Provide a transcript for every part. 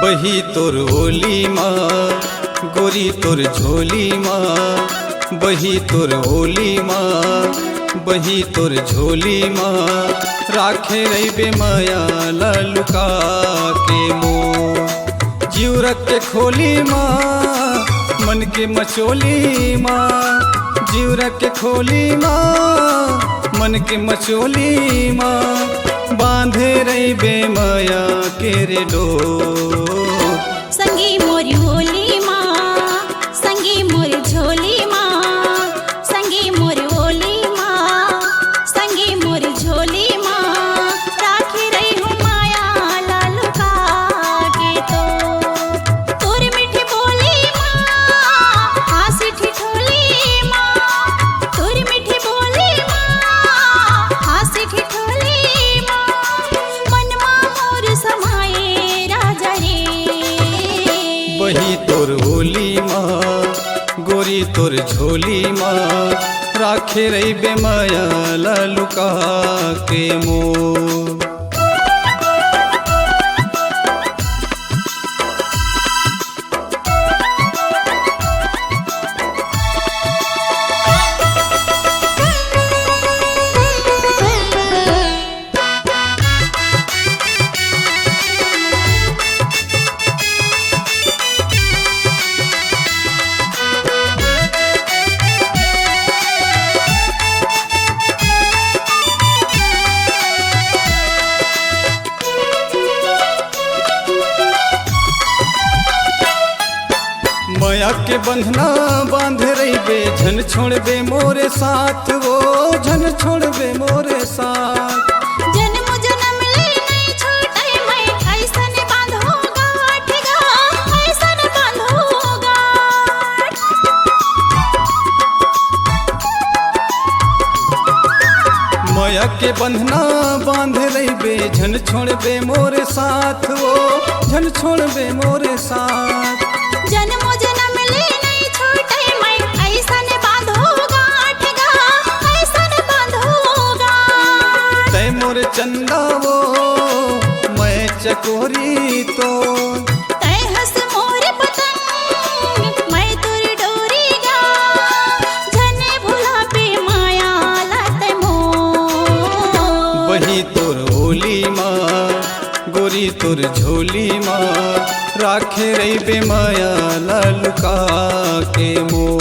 बही तोर ओली माँ गोरी तोर झोली माँ, बही तोर ओली माँ बही तोर झोली माँ, राखे रही बे माया ललुका के मोह। जीव रख के खोली माँ मन के मचोली माँ, जीव रख के खोली माँ मन के मचोली माँ, बांधे रही बे माया के रे डोर। संगी मोरी ओली माँ संगी मोरी झोली माँ, संगी मोरी ओली माँ संगी मोरी झोली माँ, राखी रही हूँ माया ललुका के तो। तोर मीठी बोली माँ हासी ठिठोली माँ, तोर मीठी बोली माँ हासी ठिठोली माँ, मनमा मोर समाये राजा रे। बही तोर ओली माँ गोरी तोर झोली माँ, राखे रही बे माया ललुका के मोह। माया के बंधना बांध रही बे झन छोड़ बे मोरे साथ, वो झन छोड़ बे मोरे साथ। जन्म जन्म ले नहीं छोटे मैं ऐसन बांधोगा ठिगा, ऐसन बांधोगा। माया के बंधना बांध रही बे झन छोड़ बे मोरे साथ, वो झन छोड़ बे मोरे साथ। जन्म जन्म ले नहीं छोटे मैं ऐसन बांधोगा ठिगा, ऐसन बांधोगा। तय मोर चंदा वो मैं चकोरी तो, तै हंस मोर पतंग मैं तुर डोरी गा, झने भुला पे माया लत मोह। बही तोर ओली माँ गोरी तोर झोली माँ, राखे रही बे माया ललुका के मोह।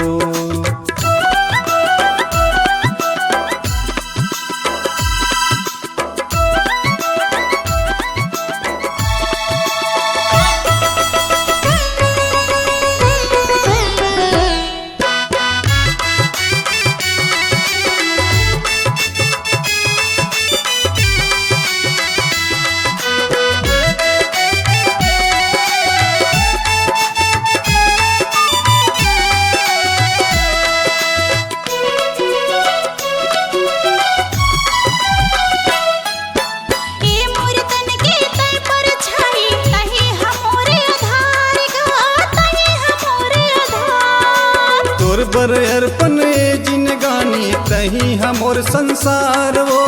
बर अर्पण जिन गानी तही हमोर संसार, वो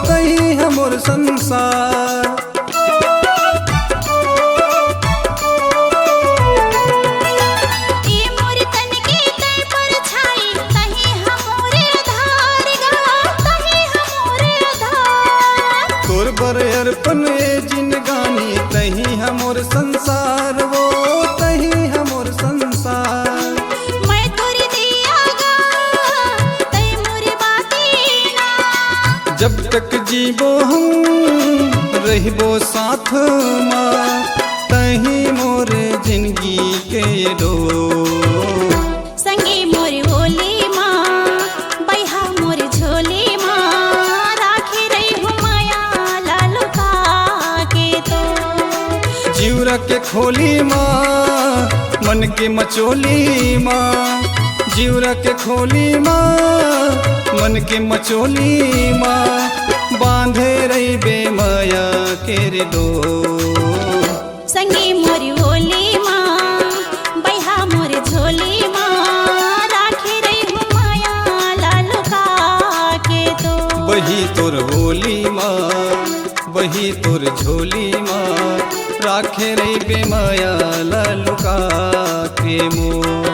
तही हमोर संसार। तोर बर अर्पण जिन गानी तही हमोर संसार, वो तही हमोर संसार। जब तक जीवो हम रहिबो साथ माँ, तही मोरे जिंदगी के डोर। संगी मोरी ओली माँ बैहा मोरी झोली माँ, राखी रही हूँ माया ललुका के तो। जीव रख के खोली माँ मन के मचोली माँ, जीव रख के खोली माँ मन के मचोली माँ, बांधे रही बे माया के रे डोर। संगी मोरी ओली माँ बैहा मोरी झोली माँ, राखी रही हूँ माया ललुका के तो। बही तोर ओली माँ बही तोर झोली माँ राखे रही बेमाया ललुका के मोर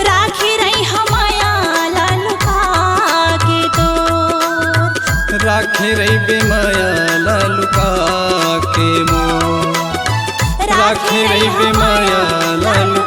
राखे रही हमाया ललुका के तोर राखे रही बेमाया ललुका के मोर राखे रही बेमाया ललुका